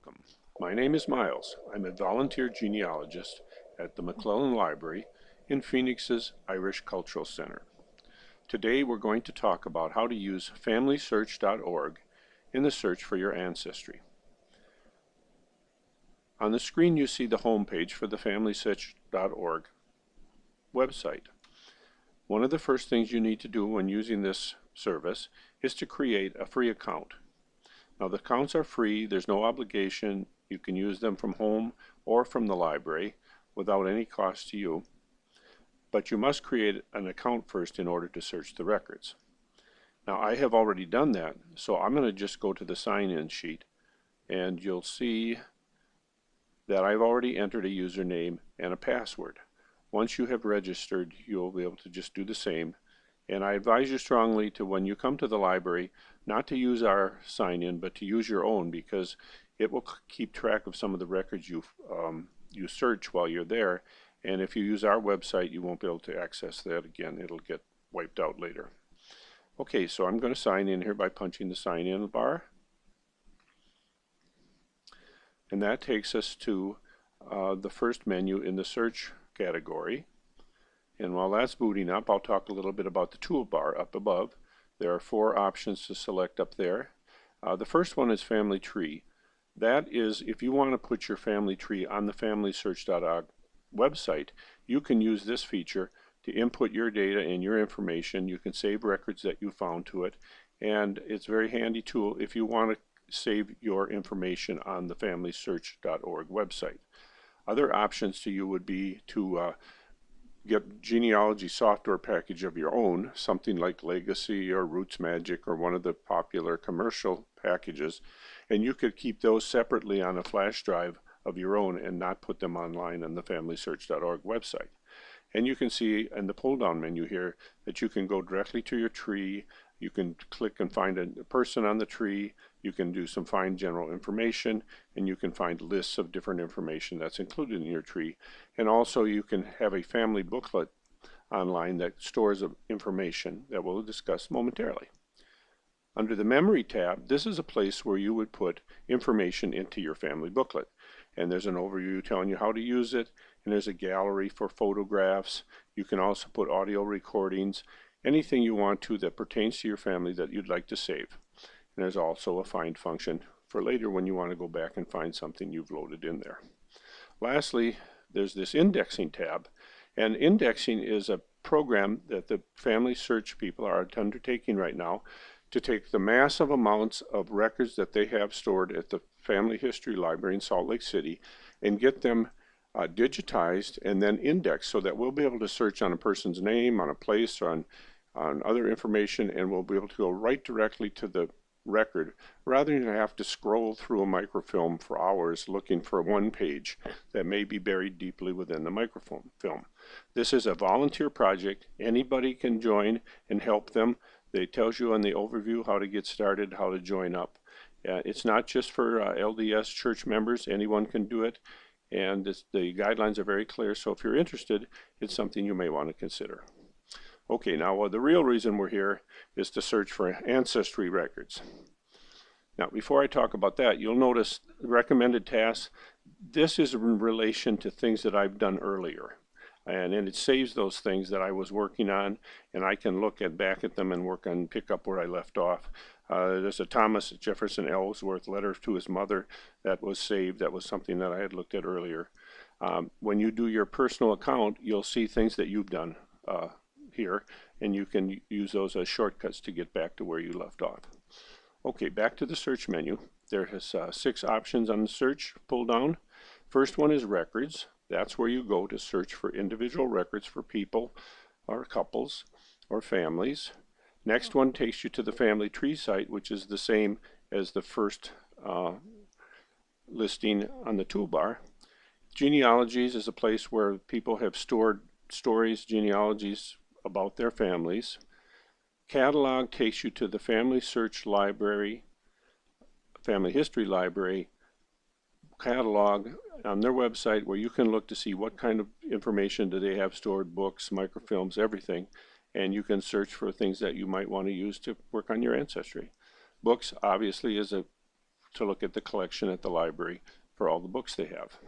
Welcome. My name is Miles. I'm a volunteer genealogist at the McClelland Library in Phoenix's Irish Cultural Center. Today we're going to talk about how to use FamilySearch.org in the search for your ancestry. On the screen you see the home page for the FamilySearch.org website. One of the first things you need to do when using this service is to create a free account. Now the accounts are free, there's no obligation, you can use them from home or from the library without any cost to you, but you must create an account first in order to search the records. Now I have already done that, so I'm going to just go to the sign-in sheet and you'll see that I've already entered a username and a password. Once you have registered, you'll be able to just do the same. And I advise you strongly to, when you come to the library, not to use our sign-in, but to use your own, because it will keep track of some of the records you search while you're there. And if you use our website, you won't be able to access that again. It'll get wiped out later. Okay, so I'm going to sign in here by punching the sign-in bar. And that takes us to the first menu in the search category. And while that's booting up, I'll talk a little bit about the toolbar up above. There are 4 options to select up there. The first one is Family Tree. That is, if you want to put your family tree on the FamilySearch.org website, you can use this feature to input your data and your information. You can save records that you found to it, and it's a very handy tool if you want to save your information on the FamilySearch.org website. Other options to you would be to get genealogy software package of your own, something like Legacy or Roots Magic or one of the popular commercial packages, and you could keep those separately on a flash drive of your own and not put them online on the FamilySearch.org website. And you can see in the pull-down menu here that you can go directly to your tree. You can click and find a person on the tree. You can do some find general information, and you can find lists of different information that's included in your tree. And also you can have a family booklet online that stores information that we'll discuss momentarily. Under the Memory tab, this is a place where you would put information into your family booklet. And there's an overview telling you how to use it, and there's a gallery for photographs. You can also put audio recordings, anything you want to that pertains to your family that you'd like to save. And there's also a find function for later when you want to go back and find something you've loaded in there. Lastly, there's this indexing tab. And indexing is a program that the family search people are undertaking right now to take the massive amounts of records that they have stored at the Family History Library in Salt Lake City and get them digitized and then indexed so that we'll be able to search on a person's name, on a place, or on other information, and we'll be able to go right directly to the record rather than have to scroll through a microfilm for hours looking for one page that may be buried deeply within the microfilm. This is a volunteer project. Anybody can join and help them. It tells you on the overview how to get started, how to join up. It's not just for LDS church members. Anyone can do it, and the guidelines are very clear, so if you're interested, it's something you may want to consider. Okay, now the real reason we're here is to search for ancestry records. Now before I talk about that, you'll notice recommended tasks. This is in relation to things that I've done earlier. And it saves those things that I was working on, and I can look back at them and work on pick up where I left off. There's a Thomas Jefferson Ellsworth letter to his mother that was saved. That was something that I had looked at earlier. When you do your personal account, you'll see things that you've done here, and you can use those as shortcuts to get back to where you left off. Okay, back to the search menu. There is 6 options on the search pull down. First one is records. That's where you go to search for individual records for people or couples or families. Next one takes you to the family tree site, which is the same as the first listing on the toolbar. Genealogies is a place where people have stored stories, genealogies about their families. Catalog takes you to the Family Search Library, Family History Library catalog on their website, where you can look to see what kind of information do they have stored, books, microfilms, everything, and you can search for things that you might want to use to work on your ancestry. Books obviously is a to look at the collection at the library for all the books they have.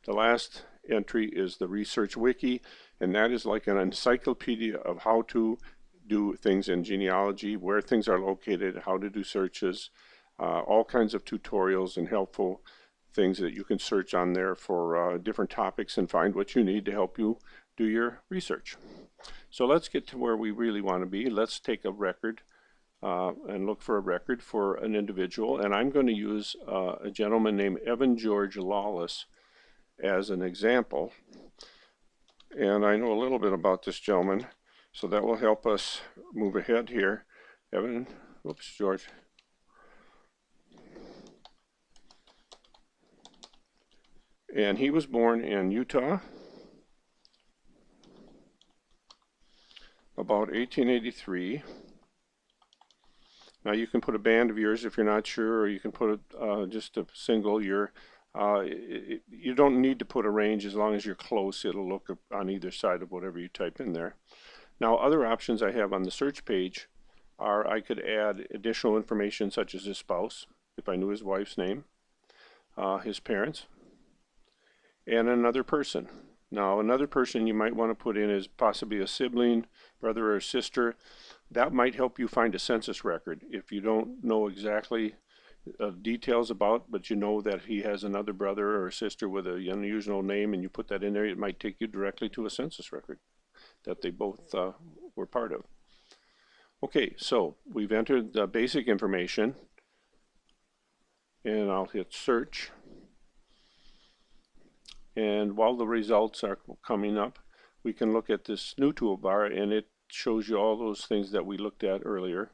The last entry is the research wiki, and that is like an encyclopedia of how to do things in genealogy, where things are located, how to do searches, all kinds of tutorials and helpful things that you can search on there for different topics and find what you need to help you do your research. So let's get to where we really want to be. Let's take a record and look for a record for an individual, and I'm going to use a gentleman named Evan George Lawless as an example. And I know a little bit about this gentleman, so that will help us move ahead here. Evan, whoops, George. And he was born in Utah about 1883. Now you can put a band of years if you're not sure, or you can put just a single year. You don't need to put a range as long as you're close. It'll look on either side of whatever you type in there. Now other options I have on the search page are I could add additional information such as his spouse, if I knew his wife's name, his parents, and another person. Now another person you might want to put in is possibly a sibling, brother or sister. That might help you find a census record. If you don't know exactly details about, but you know that he has another brother or sister with an unusual name and you put that in there, it might take you directly to a census record that they both were part of. Okay, so we've entered the basic information and I'll hit search. And while the results are coming up, we can look at this new toolbar, and it shows you all those things that we looked at earlier,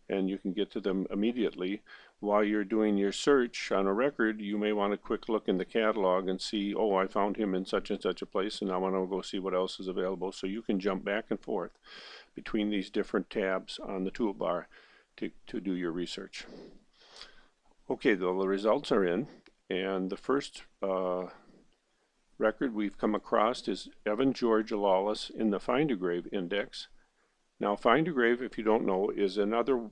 and you can get to them immediately. While you're doing your search on a record, you may want a quick look in the catalog and see, oh, I found him in such and such a place, and I want to go see what else is available. So you can jump back and forth between these different tabs on the toolbar to do your research. Okay, the results are in, and the first record we've come across is Evan George Lawless in the FindAGrave index. Now FindAGrave, if you don't know, is another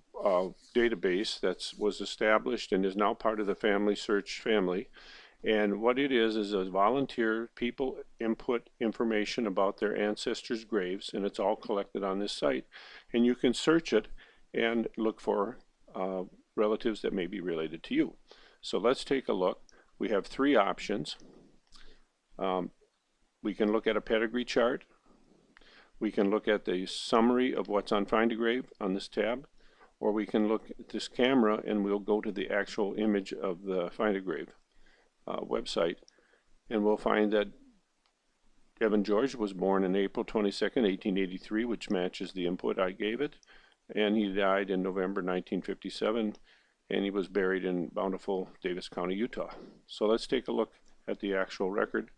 database that was established and is now part of the Family Search family. And what it is a volunteer, people input information about their ancestors' graves, and it's all collected on this site. And you can search it and look for relatives that may be related to you. So let's take a look. We have three options. We can look at a pedigree chart. We can look at the summary of what's on FindAGrave on this tab, or we can look at this camera and we'll go to the actual image of the FindAGrave website, and we'll find that Evan George was born on April 22nd, 1883, which matches the input I gave it, and he died in November 1957, and he was buried in Bountiful, Davis County, Utah. So let's take a look at the actual record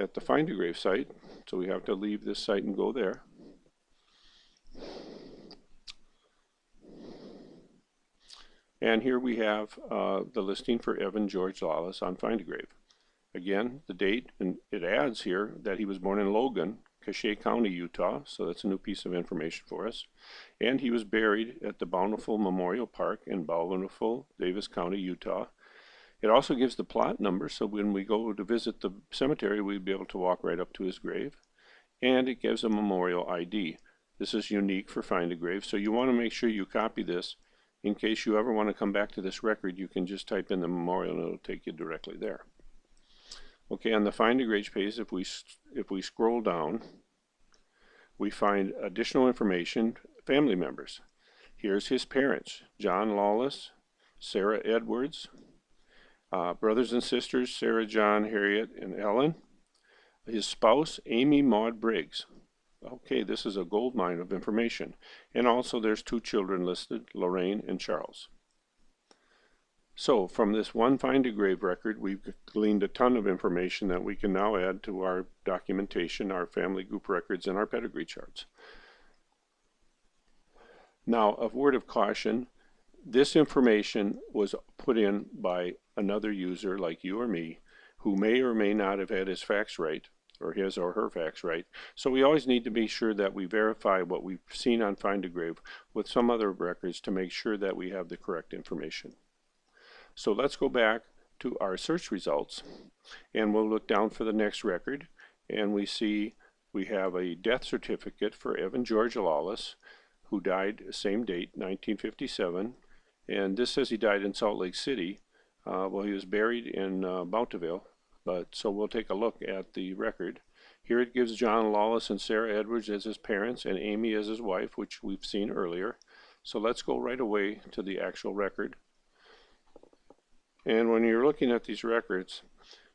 at the FindAGrave site. So we have to leave this site and go there. And here we have the listing for Evan George Lawless on FindAGrave. Again, the date, and it adds here that he was born in Logan, Cache County, Utah, so that's a new piece of information for us. And he was buried at the Bountiful Memorial Park in Bountiful, Davis County, Utah. It also gives the plot number, so when we go to visit the cemetery, we'd be able to walk right up to his grave. And it gives a memorial ID. This is unique for FindAGrave, so you want to make sure you copy this. In case you ever want to come back to this record, you can just type in the memorial and it'll take you directly there. Okay, on the FindAGrave page, if we scroll down, we find additional information, family members. Here's his parents, John Lawless, Sarah Edwards, brothers and sisters, Sarah, John, Harriet, and Ellen. His spouse, Amy Maud Briggs. Okay, this is a gold mine of information. And also there's two children listed, Lorraine and Charles. So from this one FindAGrave record, we've gleaned a ton of information that we can now add to our documentation, our family group records, and our pedigree charts. Now, a word of caution, this information was put in by another user like you or me, who may or may not have had his facts right, or his or her facts right. So we always need to be sure that we verify what we've seen on FindAGrave with some other records to make sure that we have the correct information. So let's go back to our search results, and we'll look down for the next record, and we see we have a death certificate for Evan George Lawless, who died same date, 1957, and this says he died in Salt Lake City. Well, he was buried in Bountiful, but so we'll take a look at the record. Here it gives John Lawless and Sarah Edwards as his parents and Amy as his wife, which we've seen earlier. So let's go right away to the actual record. And when you're looking at these records,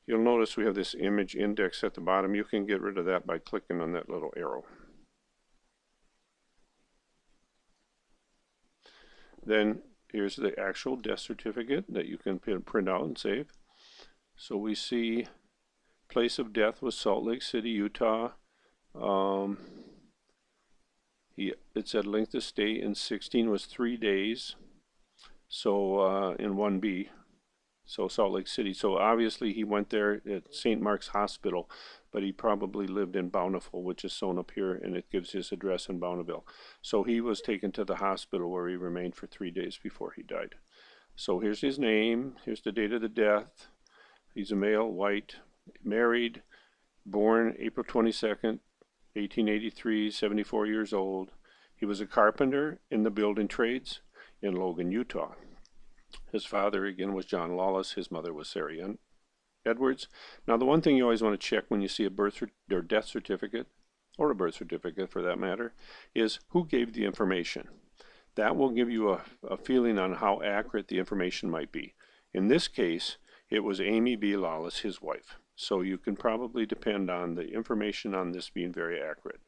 you'll notice we have this image index at the bottom. You can get rid of that by clicking on that little arrow. Then here's the actual death certificate that you can print out and save. So we see place of death was Salt Lake City, Utah. It said length of stay in 16 was 3 days. So in 1B, so Salt Lake City. So obviously he went there at St. Mark's Hospital, but he probably lived in Bountiful, which is shown up here, and it gives his address in Bountiful. So he was taken to the hospital where he remained for 3 days before he died. So here's his name, here's the date of the death. He's a male, white, married, born April 22nd, 1883, 74 years old. He was a carpenter in the building trades in Logan, Utah. His father, again, was John Lawless. His mother was Sarah Edwards. Now, the one thing you always want to check when you see a birth or death certificate, or a birth certificate for that matter, is who gave the information. That will give you a feeling on how accurate the information might be. In this case, it was Amy B. Lawless, his wife. So you can probably depend on the information on this being very accurate.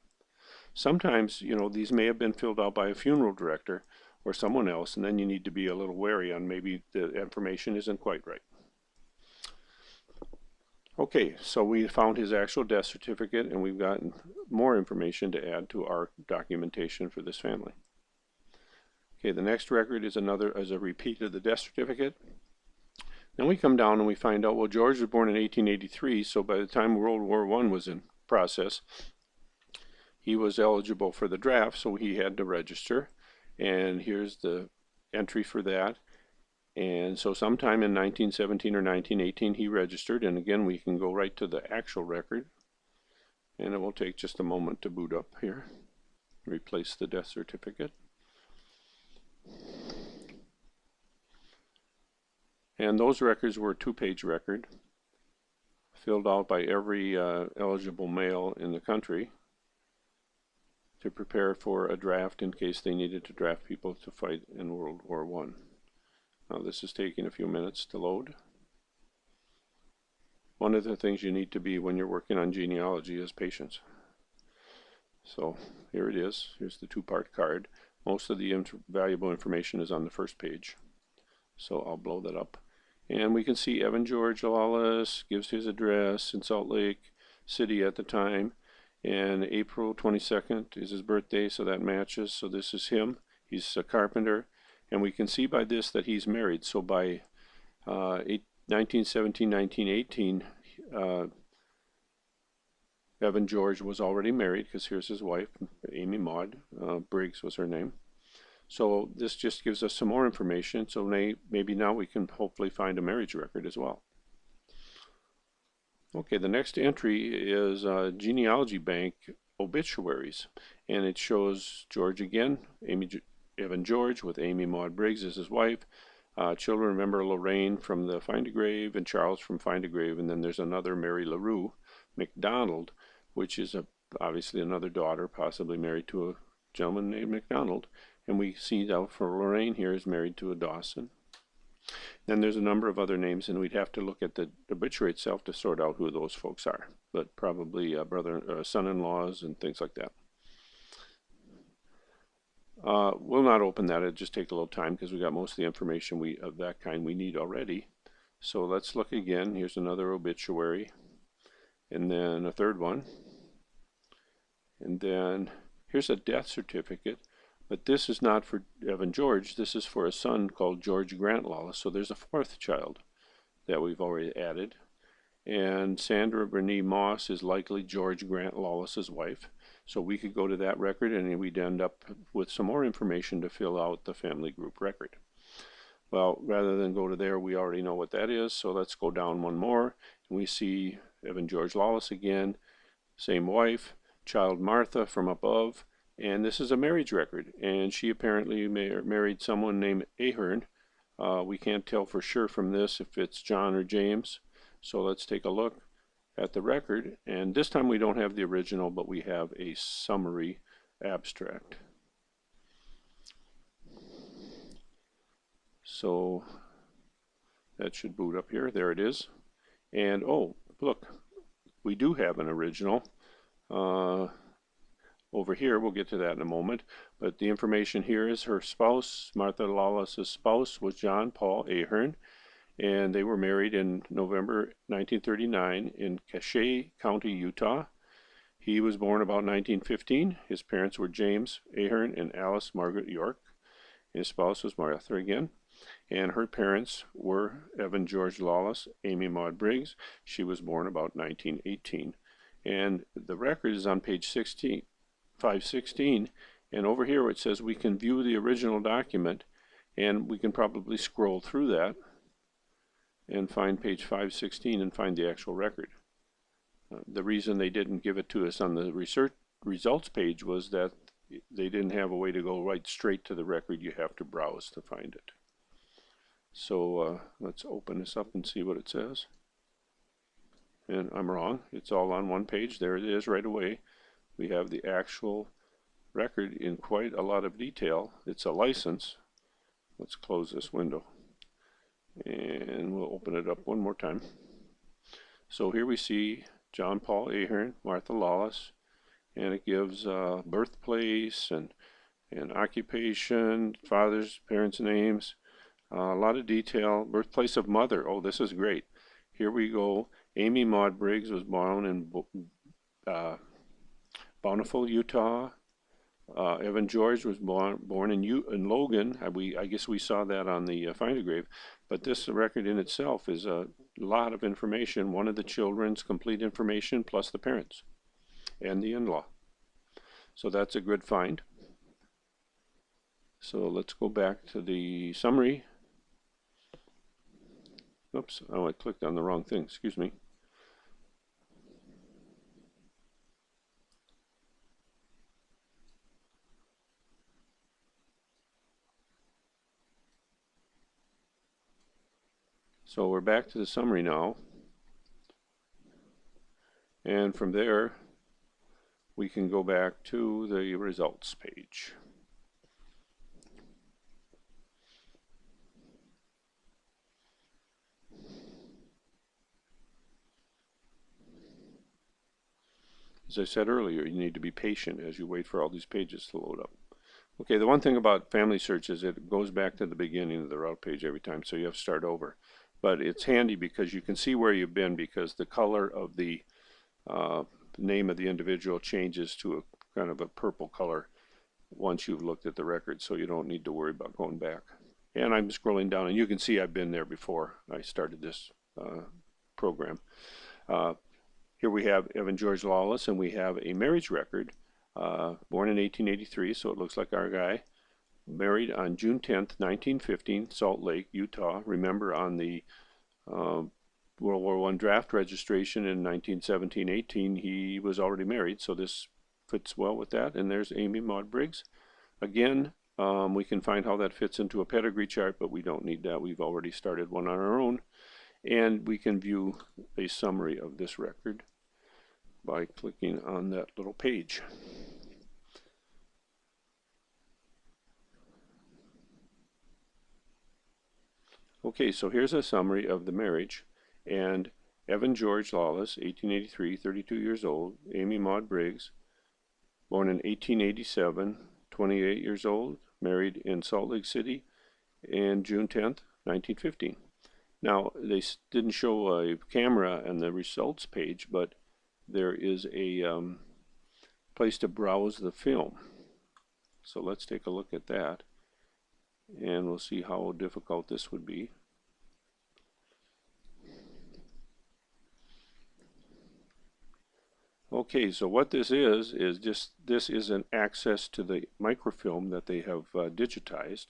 Sometimes, you know, these may have been filled out by a funeral director or someone else, and then you need to be a little wary on maybe the information isn't quite right. Okay, so we found his actual death certificate, and we've gotten more information to add to our documentation for this family. Okay, the next record is a repeat of the death certificate. Then we come down and we find out, well, George was born in 1883, so by the time World War I was in process, he was eligible for the draft, so he had to register. And here's the entry for that. And so sometime in 1917 or 1918 he registered, and again we can go right to the actual record, and it will take just a moment to boot up here. Replace the death certificate. And those records were a 2-page record filled out by every eligible male in the country to prepare for a draft in case they needed to draft people to fight in World War I. Now this is taking a few minutes to load. One of the things you need to be when you're working on genealogy is patience. So here it is. Here's the 2-part card. Most of the valuable information is on the first page. So I'll blow that up. And we can see Evan George Lawless gives his address in Salt Lake City at the time. And April 22nd is his birthday, so that matches. So this is him. He's a carpenter. And we can see by this that he's married. So by 1917, 1918, Evan George was already married, because here's his wife, Amy Maud Briggs was her name. So this just gives us some more information. So maybe now we can hopefully find a marriage record as well. Okay, the next entry is Genealogy Bank obituaries, and it shows George again, Evan George with Amy Maud Briggs as his wife. Children, remember Lorraine from the FindAGrave and Charles from FindAGrave, and then there's another Mary LaRue McDonald, which is obviously another daughter, possibly married to a gentleman named McDonald. And we see that for Lorraine here is married to a Dawson. Then there's a number of other names, and we'd have to look at the obituary itself to sort out who those folks are, but probably son-in-laws and things like that. We'll not open that. It'll just take a little time because we got most of the information of that kind we need already. So let's look again. Here's another obituary, and then a third one, and then here's a death certificate. But this is not for Evan George. This is for a son called George Grant Lawless. So there's a 4th child that we've already added. And Sandra Bernee Moss is likely George Grant Lawless's wife. So we could go to that record and we'd end up with some more information to fill out the family group record. Well, rather than go to there, we already know what that is, so let's go down one more, and we see Evan George Lawless again, same wife, child Martha from above, and this is a marriage record, and she apparently married someone named Ahern. We can't tell for sure from this if it's John or James, so let's take a look at the record, and this time we don't have the original, but we have a summary abstract. So that should boot up here. There it is. And oh, look, we do have an original over here. We'll get to that in a moment. But the information here is her spouse, Martha Lawless's spouse, was John Paul Ahern, and they were married in November 1939 in Cache County, Utah. He was born about 1915. His parents were James Ahern and Alice Margaret York. His spouse was Martha again. And her parents were Evan George Lawless, Amy Maud Briggs. She was born about 1918. And the record is on page 516. And over here it says we can view the original document, and we can probably scroll through that and find page 516 and find the actual record. The reason they didn't give it to us on the research results page was that they didn't have a way to go right straight to the record. You have to browse to find it. So let's open this up and see what it says. And I'm wrong. It's all on one page. There it is right away. We have the actual record in quite a lot of detail. It's a license. Let's close this window. And we'll open it up one more time. So here we see John Paul Ahern, Martha Lawless, and it gives birthplace and occupation, father's, parents' names. A lot of detail. Birthplace of mother. Oh, this is great. Here we go. Amy Maud Briggs was born in Bountiful, Utah. Evan George was born in Logan. I guess we saw that on the FindAGrave. But this record in itself is a lot of information. One of the children's complete information plus the parents and the in-law. So that's a good find. So let's go back to the summary. Oops, oh, I clicked on the wrong thing, excuse me. So we're back to the summary now. And from there, we can go back to the results page. As I said earlier, you need to be patient as you wait for all these pages to load up. Okay, the one thing about Family Search is it goes back to the beginning of the route page every time, so you have to start over. But it's handy because you can see where you've been, because the color of the name of the individual changes to a kind of a purple color once you've looked at the record, so you don't need to worry about going back. And I'm scrolling down, and you can see I've been there before I started this program. Here we have Evan George Lawless, and we have a marriage record, born in 1883, so it looks like our guy. Married on June 10th, 1915, Salt Lake, Utah. Remember, on the World War I draft registration in 1917-18, he was already married, so this fits well with that. And there's Amy Maud Briggs. Again, we can find how that fits into a pedigree chart, but we don't need that. We've already started one on our own. And we can view a summary of this record by clicking on that little page. Okay, so here's a summary of the marriage. And Evan George Lawless, 1883, 32 years old. Amy Maud Briggs, born in 1887, 28 years old. Married in Salt Lake City, and June 10th, 1915. Now, they didn't show a camera on the results page, but there is a place to browse the film. So let's take a look at that, and we'll see how difficult this would be. Okay, so what this is just, this is an access to the microfilm that they have digitized.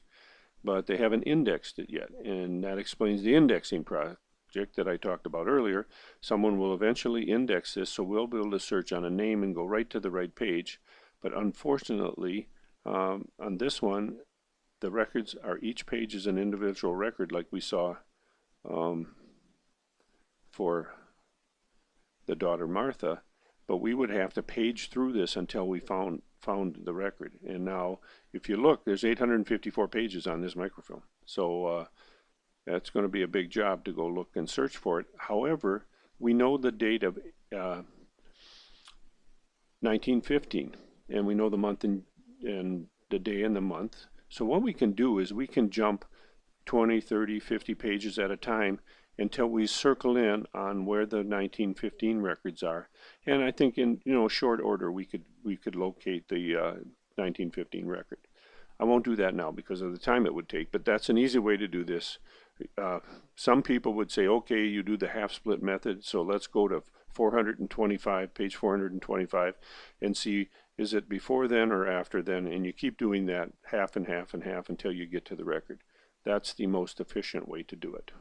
but they haven't indexed it yet, and that explains the indexing project that I talked about earlier. Someone will eventually index this, so we'll be able to search on a name and go right to the right page. But unfortunately, on this one, the records are, each page is an individual record, like we saw for the daughter Martha, but we would have to page through this until we found the record. And now, if you look, there's 854 pages on this microfilm. So that's going to be a big job to go look and search for it. However, we know the date of 1915, and we know the month and the day and the month. So what we can do is we can jump 20, 30, 50 pages at a time until we circle in on where the 1915 records are. And I think in short order we could locate the 1915 record. I won't do that now because of the time it would take, but that's an easy way to do this. Some people would say, okay, you do the half split method, so let's go to 425, page 425, and see, is it before then or after then? And you keep doing that half and half and half until you get to the record. That's the most efficient way to do it.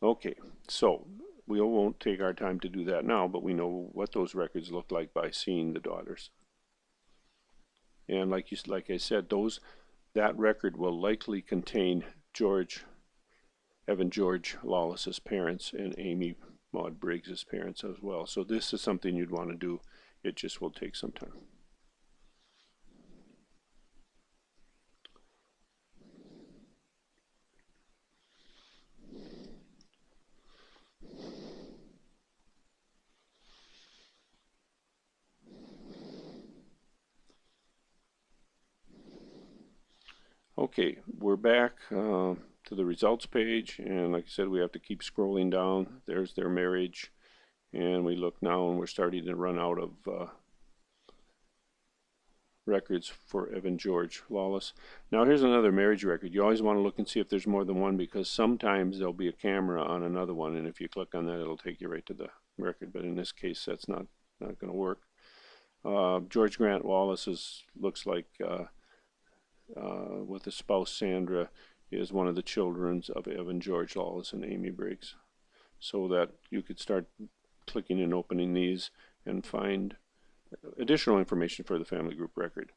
Okay, so we won't take our time to do that now, but we know what those records look like by seeing the daughters. And like I said, that record will likely contain Evan George Lawless's parents and Amy Maud Briggs's parents as well. So this is something you'd want to do. It just will take some time. Okay, we're back to the results page, and like I said, we have to keep scrolling down. There's their marriage, and we look now and we're starting to run out of records for Evan George Lawless. Now here's another marriage record. You always want to look and see if there's more than one, because sometimes there'll be a camera on another one, and if you click on that it'll take you right to the record, but in this case that's not going to work. George Grant Wallace looks like with his spouse Sandra is one of the children of Evan George Lawless and Amy Briggs. So that you could start clicking and opening these and find additional information for the family group record.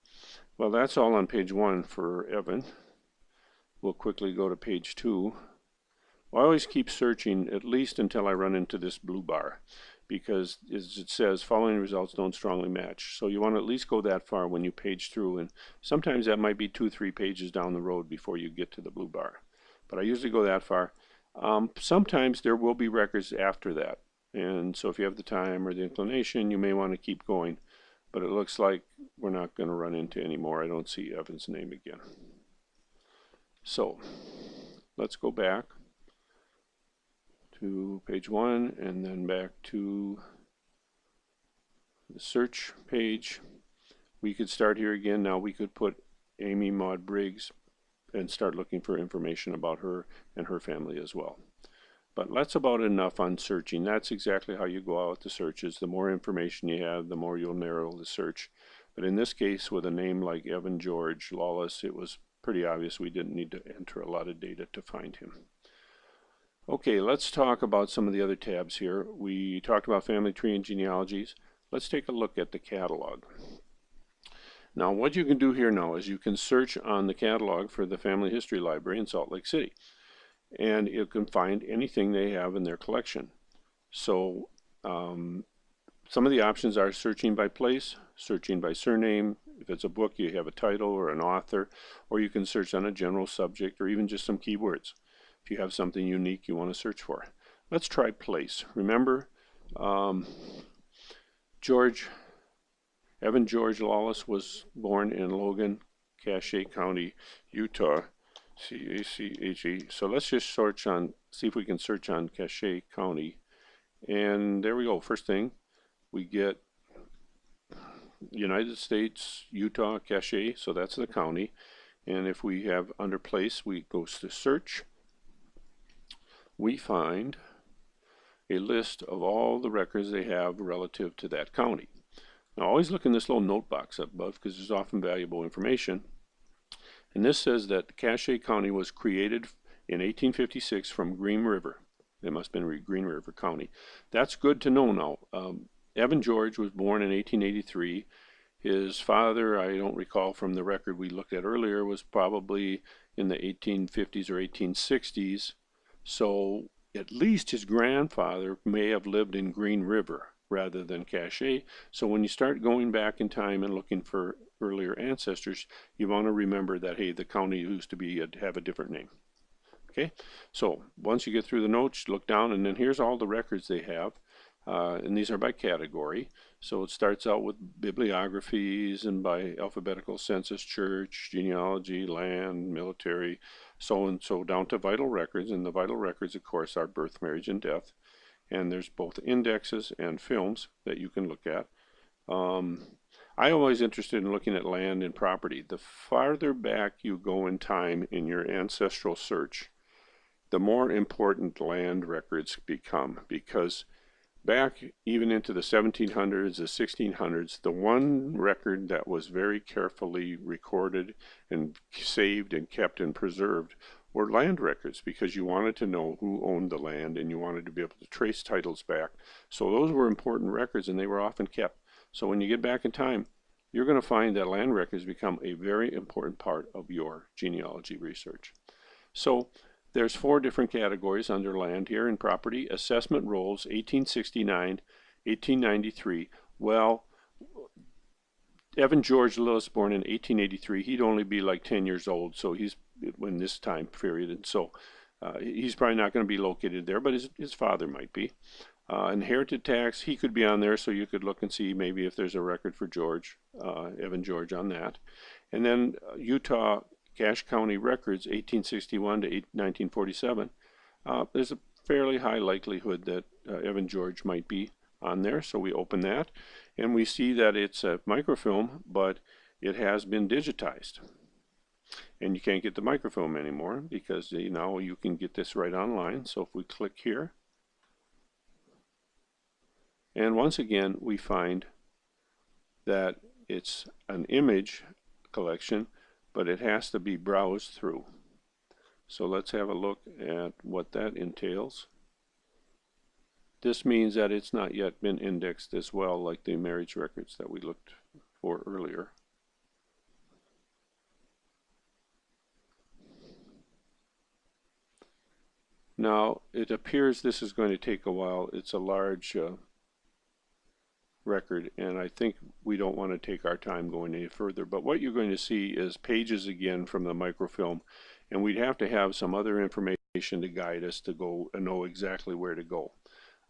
Well, that's all on page 1 for Evan. We'll quickly go to page 2. I always keep searching at least until I run into this blue bar, because as it says, following results don't strongly match. So you want to at least go that far when you page through, and sometimes that might be 2-3 pages down the road before you get to the blue bar. But I usually go that far. Sometimes there will be records after that, and so if you have the time or the inclination, you may want to keep going. But it looks like we're not going to run into any more. I don't see Evan's name again. So let's go back to page 1 and then back to the search page. We could start here again. Now we could put Amy Maud Briggs and start looking for information about her and her family as well. But that's about enough on searching. That's exactly how you go out with the searches. The more information you have, the more you'll narrow the search. But in this case, with a name like Evan George Lawless, it was pretty obvious we didn't need to enter a lot of data to find him. Okay, let's talk about some of the other tabs here. We talked about family tree and genealogies. Let's take a look at the catalog. Now, what you can do here now is you can search on the catalog for the Family History Library in Salt Lake City, and you can find anything they have in their collection. So some of the options are searching by place, searching by surname. If it's a book, you have a title or an author, or you can search on a general subject or even just some keywords if you have something unique you want to search for. Let's try place. Remember, Evan George Lawless was born in Logan, Cache County, Utah, C-A-C-H-E. So let's just see if we can search on Cache County. And there we go. First thing, we get United States, Utah, Cache, so that's the county. And if we have under place, we go to search. We find a list of all the records they have relative to that county. Now always look in this little note box up above, because there's often valuable information. And this says that Cache County was created in 1856 from Green River. It must have been Green River County. That's good to know now. Evan George was born in 1883. His father, I don't recall from the record we looked at earlier, was probably in the 1850s or 1860s. So at least his grandfather may have lived in Green River rather than Cache. So when you start going back in time and looking for earlier ancestors, you want to remember that, hey, the county used to have a different name. Okay, so once you get through the notes, look down, and then here's all the records they have. And these are by category. So it starts out with bibliographies and by alphabetical census, church, genealogy, land, military, so and so down to vital records. And the vital records, of course, are birth, marriage, and death. And there's both indexes and films that you can look at. I'm always interested in looking at land and property. The farther back you go in time in your ancestral search, the more important land records become, because back even into the 1700s, the 1600s, the one record that was very carefully recorded and saved and kept and preserved were land records, because you wanted to know who owned the land and you wanted to be able to trace titles back. So those were important records, and they were often kept. So when you get back in time, you're going to find that land records become a very important part of your genealogy research. So there's 4 different categories under land here in property. Assessment rolls, 1869, 1893. Well, Evan George Lewis, born in 1883, he'd only be like 10 years old, so he's in this time period, and so he's probably not going to be located there, but his father might be. Inherited tax, he could be on there, so you could look and see maybe if there's a record for George, Evan George on that. And then Utah Cache County records, 1861 to 1947. There's a fairly high likelihood that Evan George might be on there, so we open that, and we see that it's a microfilm, but it has been digitized. And you can't get the microfilm anymore because now you can get this right online. So if we click here, and once again we find that it's an image collection, but it has to be browsed through. So let's have a look at what that entails. This means that it's not yet been indexed as well, like the marriage records that we looked for earlier. Now it appears this is going to take a while. It's a large record, and I think we don't want to take our time going any further, but what you're going to see is pages again from the microfilm, and we'd have to have some other information to guide us to go and know exactly where to go.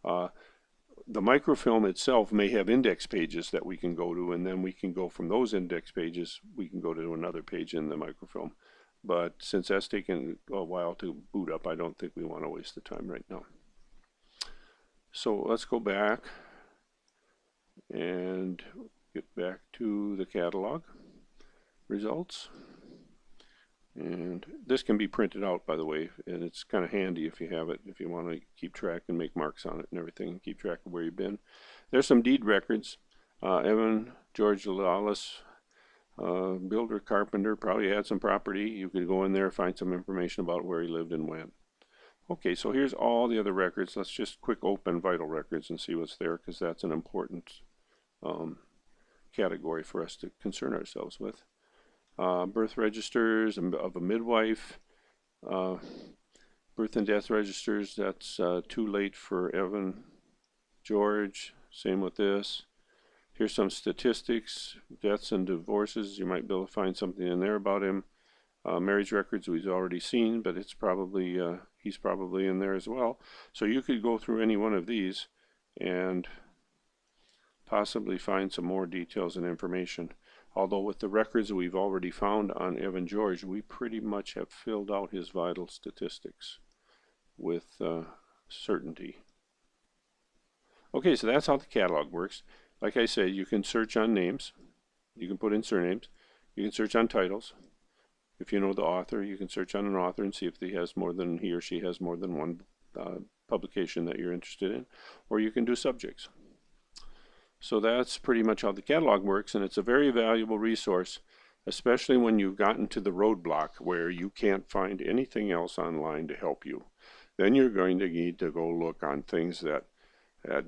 The microfilm itself may have index pages that we can go to, and then we can go from those index pages, we can go to another page in the microfilm. But since that's taken a while to boot up, I don't think we want to waste the time right now. So let's go back and get back to the catalog results. And this can be printed out, by the way, and it's kind of handy if you have it, if you want to keep track and make marks on it and everything, and keep track of where you've been. There's some deed records. Evan George Lawless, builder, carpenter, probably had some property. You could go in there, find some information about where he lived and when. Okay, so here's all the other records. Let's just quick open vital records and see what's there, because that's an important category for us to concern ourselves with. Birth registers of a midwife, birth and death registers, that's too late for Evan George. Same with this. Here's some statistics, deaths and divorces. You might be able to find something in there about him. Marriage records we've already seen, but it's probably he's probably in there as well. So you could go through any one of these and possibly find some more details and information. Although with the records we've already found on Evan George, we pretty much have filled out his vital statistics with certainty. Okay, so that's how the catalog works. Like I said, you can search on names, you can put in surnames, you can search on titles. If you know the author, you can search on an author and see if he or she has more than one publication that you're interested in, or you can do subjects. So that's pretty much how the catalog works, and it's a very valuable resource especially when you've gotten to the roadblock where you can't find anything else online to help you. Then you're going to need to go look on things that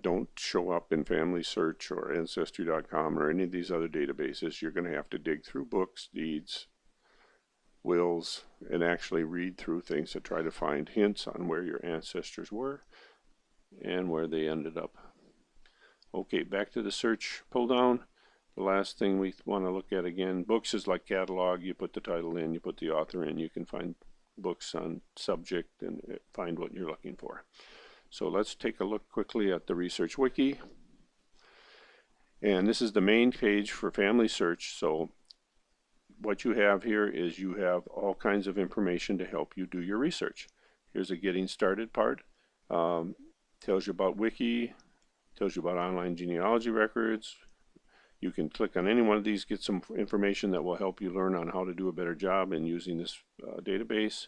don't show up in Family Search or Ancestry.com or any of these other databases. You're going to have to dig through books, deeds, wills, and actually read through things to try to find hints on where your ancestors were and where they ended up. Okay, back to the search pull down. The last thing we want to look at again, books is like catalog. You put the title in, you put the author in, you can find books on subject and find what you're looking for. So let's take a look quickly at the Research Wiki. And this is the main page for Family Search. So what you have here is you have all kinds of information to help you do your research. Here's a getting started part. Tells you about Wiki, tells you about online genealogy records. You can click on any one of these, get some information that will help you learn on how to do a better job in using this database.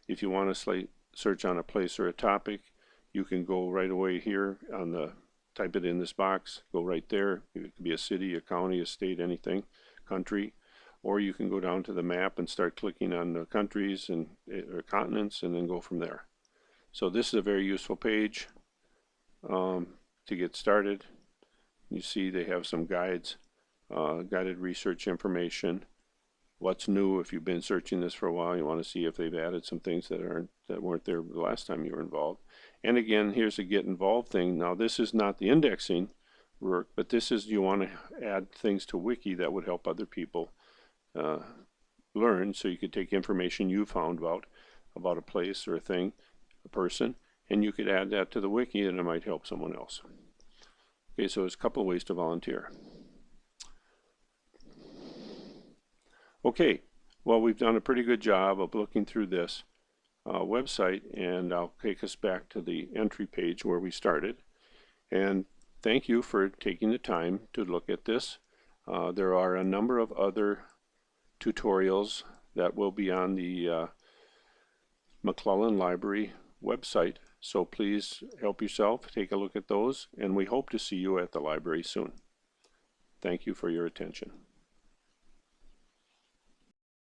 If you want to search on a place or a topic, you can go right away here on the, type it in this box, go right there. It could be a city, a county, a state, anything, country. Or you can go down to the map and start clicking on the countries and or continents and then go from there. So this is a very useful page to get started. You see they have some guides, guided research information. What's new if you've been searching this for a while, you want to see if they've added some things that weren't there the last time you were involved. And again, here's a get involved thing. Now this is not the indexing work, but this is, you want to add things to Wiki that would help other people learn. So you could take information you found about a place or a thing, a person, and you could add that to the Wiki and it might help someone else. Okay, so there's a couple of ways to volunteer. Okay, well, we've done a pretty good job of looking through this website, and I'll take us back to the entry page where we started. And thank you for taking the time to look at this. There are a number of other tutorials that will be on the McClelland Library website, so please help yourself, take a look at those, and we hope to see you at the library soon. Thank you for your attention.